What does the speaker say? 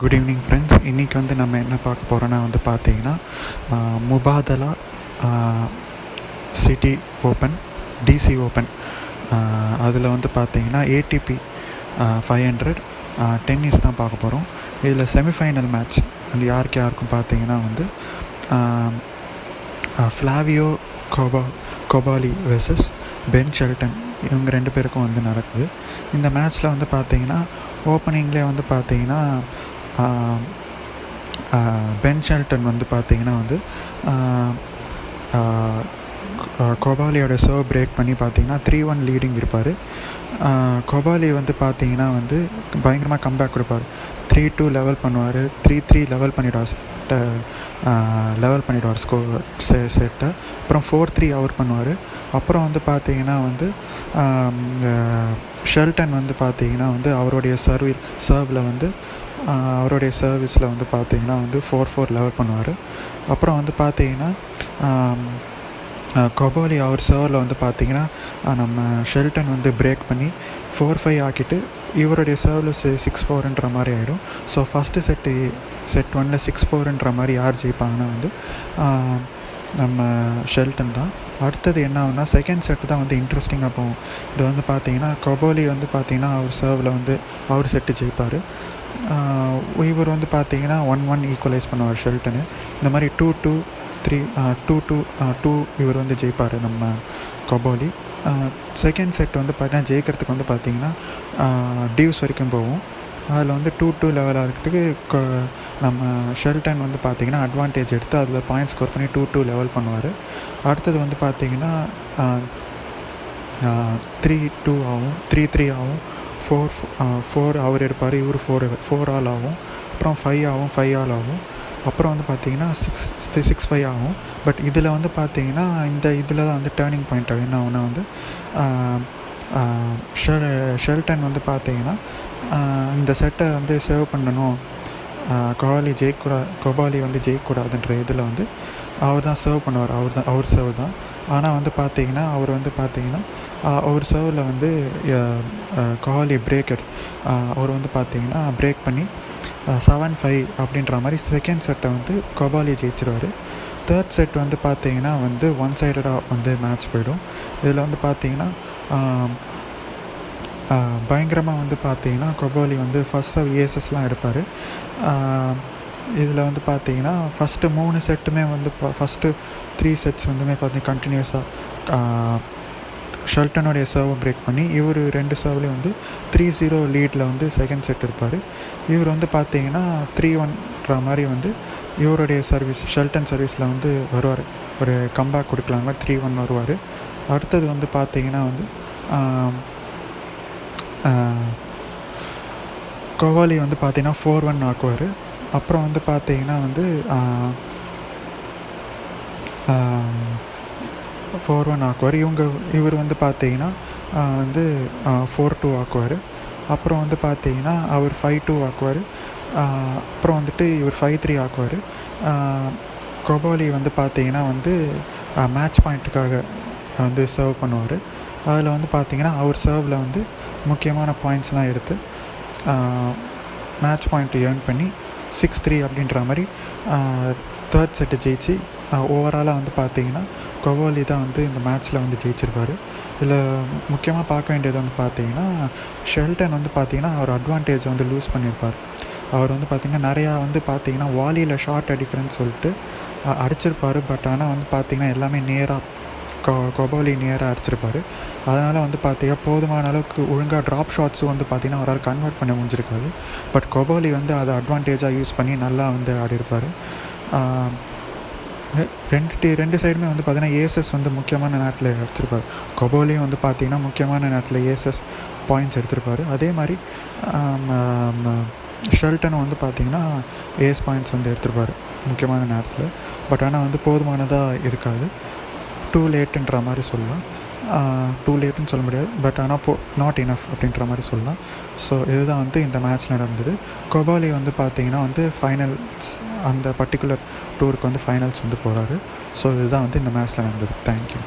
Good evening friends. இன்றைக்கி வந்து நம்ம என்ன பார்க்க போகிறோன்னா வந்து பார்த்தீங்கன்னா முபாதலா சிட்டி ஓப்பன், டிசி ஓப்பன், அதில் வந்து பார்த்தீங்கன்னா ஏடிபி 500 டென்னிஸ் தான் பார்க்க போகிறோம். இதில் செமிஃபைனல் மேட்ச் வந்து யாருக்கும் பார்த்தீங்கன்னா வந்து ஃப்ளாவியோ கொபாலி வெர்சஸ் பென் ஷெல்டன், இவங்க ரெண்டு பேருக்கும் வந்து நடக்குது. இந்த மேட்ச்சில் வந்து பார்த்தீங்கன்னா ஓப்பனிங்லேயே வந்து பார்த்தீங்கன்னா பென் ஷெல்டன் வந்து பார்த்திங்கன்னா வந்து கொபாலியோட சர்வ் பிரேக் பண்ணி பார்த்திங்கன்னா 3-1 லீடிங் இருப்பார். கொபாலி வந்து பார்த்திங்கன்னா வந்து பயங்கரமாக கம்பேக் கொடுப்பார். 3-2 லெவல் பண்ணுவார், 3-3 லெவல் பண்ணிவிடுவார் செட்டை. அப்புறம் 4-3 அவர் பண்ணுவார். அப்புறம் வந்து பார்த்திங்கன்னா வந்து ஷெல்டன் வந்து பார்த்திங்கன்னா வந்து அவருடைய சர்வில் வந்து அவருடைய சர்வீஸில் வந்து பார்த்திங்கன்னா வந்து 4-4 லெவல் பண்ணுவார். அப்புறம் வந்து பார்த்திங்கன்னா கொபாலி அவர் சர்வில் வந்து பார்த்திங்கன்னா நம்ம ஷெல்டன் வந்து பிரேக் பண்ணி 4-5 ஆக்கிட்டு இவருடைய சர்வில் 6-4ன்ற மாதிரி ஆகிடும். ஸோ ஃபஸ்ட்டு செட் 1ல் 6-4ன்ற மாதிரி யார் ஜெயிப்பாங்கன்னா வந்து நம்ம ஷெல்டன் தான். அடுத்தது என்ன ஆகுனா செகண்ட் செட்டு தான் வந்து இன்ட்ரெஸ்டிங்காக போகும். இது வந்து பார்த்திங்கன்னா கொபாலி வந்து பார்த்திங்கன்னா அவர் சர்வில் வந்து அவர் செட்டு ஜெயிப்பார். இவர் வந்து பார்த்திங்கன்னா 1-1 ஈக்குவலைஸ் பண்ணுவார் ஷெல்டனு. இந்த மாதிரி 2-2 2-2 இவர் வந்து ஜெயிப்பார் நம்ம கொபாலி. செகண்ட் செட் வந்து பார்த்தீங்கன்னா ஜெயிக்கிறதுக்கு வந்து பார்த்திங்கன்னா டியூஸ் வரைக்கும் போகும். அதில் வந்து 2-2 லெவலாக இருக்கிறதுக்கு நம்ம ஷெல்டன் வந்து பார்த்திங்கன்னா அட்வான்டேஜ் எடுத்து அதில் பாயிண்ட் ஸ்கோர் பண்ணி 2-2 லெவல் பண்ணுவார். அடுத்தது வந்து பார்த்திங்கன்னா 3-2 ஆகும், 3-3 ஆகும், 4 அவர் எடுப்பார், இவர் 4 ஆல் ஆகும். அப்புறம் 5 ஆகும், 5 ஆல் ஆகும். அப்புறம் வந்து பார்த்திங்கன்னா 6-5 ஆகும். பட் இதில் வந்து பார்த்திங்கன்னா இந்த இதில் தான் வந்து டேர்னிங் பாயிண்ட் ஆகும். என்ன ஆகுனா வந்து ஷெல்டன் வந்து பார்த்திங்கன்னா இந்த செட்டை வந்து சேவ் பண்ணணும், கொபாலி வந்து ஜெயிக்கக்கூடாதுன்ற இதில் வந்து அவர் தான் சர்வ் பண்ணுவார். அவர் சர்வ் தான். ஆனால் வந்து பார்த்திங்கன்னா அவர் வந்து பார்த்திங்கன்னா அவர் சர்வில் வந்து கொபாலி அவர் வந்து பார்த்திங்கன்னா பிரேக் பண்ணி 7-5 அப்படின்ற மாதிரி செகண்ட் செட்டை வந்து கொபாலி ஜெயிச்சிருவார். தேர்ட் செட் வந்து பார்த்திங்கன்னா வந்து ஒன் சைடடாக வந்து மேட்ச் போயிடும். இதில் வந்து பார்த்திங்கன்னா பயங்கரமாக வந்து பார்த்திங்கன்னா கொபாலி வந்து ஃபஸ்ட் சர்வ் ஏசஸ்லாம் எடுப்பார். இதில் வந்து பார்த்திங்கன்னா ஃபஸ்ட்டு 3 செட்டுமே வந்து ஃபஸ்ட்டு 3 செட்ஸ் வந்துமே பார்த்திங்கன்னா கண்டினியூஸாக ஷெல்டனுடைய சர்வை பிரேக் பண்ணி இவர் 2 சர்வ்லேயும் வந்து 3-0 லீடில் வந்து செகண்ட் செட் இருப்பார். இவர் வந்து பார்த்திங்கன்னா 3-1ன்ற மாதிரி வந்து இவருடைய சர்வீஸ் ஷெல்டன் சர்வீஸில் வந்து வருவார். ஒரு கம்பேக் கொடுக்கலாம் மாதிரி 3-1 வருவார். அடுத்தது வந்து பார்த்திங்கன்னா வந்து கொபாலி வந்து பார்த்திங்கன்னா 4-1 ஆக்குவார். அப்புறம் வந்து பார்த்திங்கன்னா வந்து 4-1 ஆக்குவார். இவர் வந்து பார்த்திங்கன்னா வந்து 4-2 ஆக்குவார். அப்புறம் வந்து பார்த்திங்கன்னா அவர் 5-2 ஆக்குவார். அப்புறம் வந்துட்டு இவர் 5-3 ஆக்குவார். கொபாலி வந்து பார்த்திங்கன்னா வந்து மேட்ச் பாயிண்ட்டுக்காக வந்து சர்வ் பண்ணுவார். அதில் வந்து பார்த்திங்கன்னா அவர் சர்வில் வந்து முக்கியமான பாயிண்ட்ஸ்லாம் எடுத்து மேட்ச் பாயிண்ட்டு ஏர்ன் பண்ணி 6-3 அப்படின்ற மாதிரி தேர்ட் செட்டு ஜெயிச்சு ஓவராலாக வந்து பார்த்திங்கன்னா கொபாலி தான் வந்து இந்த மேட்ச்சில் வந்து ஜெயிச்சிருப்பார். இதில் முக்கியமாக பார்க்க வேண்டியது வந்து பார்த்திங்கன்னா ஷெல்டன் வந்து பார்த்திங்கன்னா அவர் அட்வான்டேஜ் வந்து லூஸ் பண்ணியிருப்பார். அவர் வந்து பார்த்திங்கன்னா நிறையா வந்து பார்த்திங்கன்னா வாலியில் ஷார்ட் அடிக்கிறேன்னு சொல்லிட்டு அடிச்சிருப்பார். பட் ஆனால் வந்து பார்த்திங்கன்னா எல்லாமே நேராக கொபாலி நேராக அடிச்சிருப்பார். அதனால் வந்து பார்த்திங்கன்னா போதுமான அளவுக்கு ஒழுங்காக ட்ராப் ஷாட்ஸும் வந்து பார்த்திங்கன்னா அவரால் கன்வெர்ட் பண்ண முடிஞ்சிருக்காது. பட் கொபாலி வந்து அதை அட்வான்டேஜாக யூஸ் பண்ணி நல்லா வந்து ஆடிருப்பார். ரெண்டு சைடுமே வந்து பார்த்திங்கன்னா ஏசஸ் வந்து முக்கியமான நேரத்தில் எடுத்திருப்பார். கொபாலியும் வந்து பார்த்திங்கன்னா முக்கியமான நேரத்தில் ஏசஸ் பாயிண்ட்ஸ் எடுத்திருப்பார். அதே மாதிரி ஷெல்டனும் வந்து பார்த்திங்கன்னா ஏஸ் பாயிண்ட்ஸ் வந்து எடுத்திருப்பார் முக்கியமான நேரத்தில். பட் ஆனால் வந்து போதுமானதாக இருக்காது. டூ லேட்டுன்ற மாதிரி சொல்லலாம். டூ லேட்டுன்னு சொல்ல முடியாது, பட் ஆனால் நாட் இனஃப் அப்படின்ற மாதிரி சொல்லலாம். ஸோ இதுதான் வந்து இந்த மேட்ச் நடந்தது. கொபாலி வந்து பார்த்திங்கன்னா வந்து ஃபைனல்ஸ் அந்த பர்டிகுலர் டூருக்கு வந்து ஃபைனல்ஸ் வந்து போகிறாரு. ஸோ இதுதான் வந்து இந்த மேட்ச்சில் நடந்தது. தேங்க்யூ.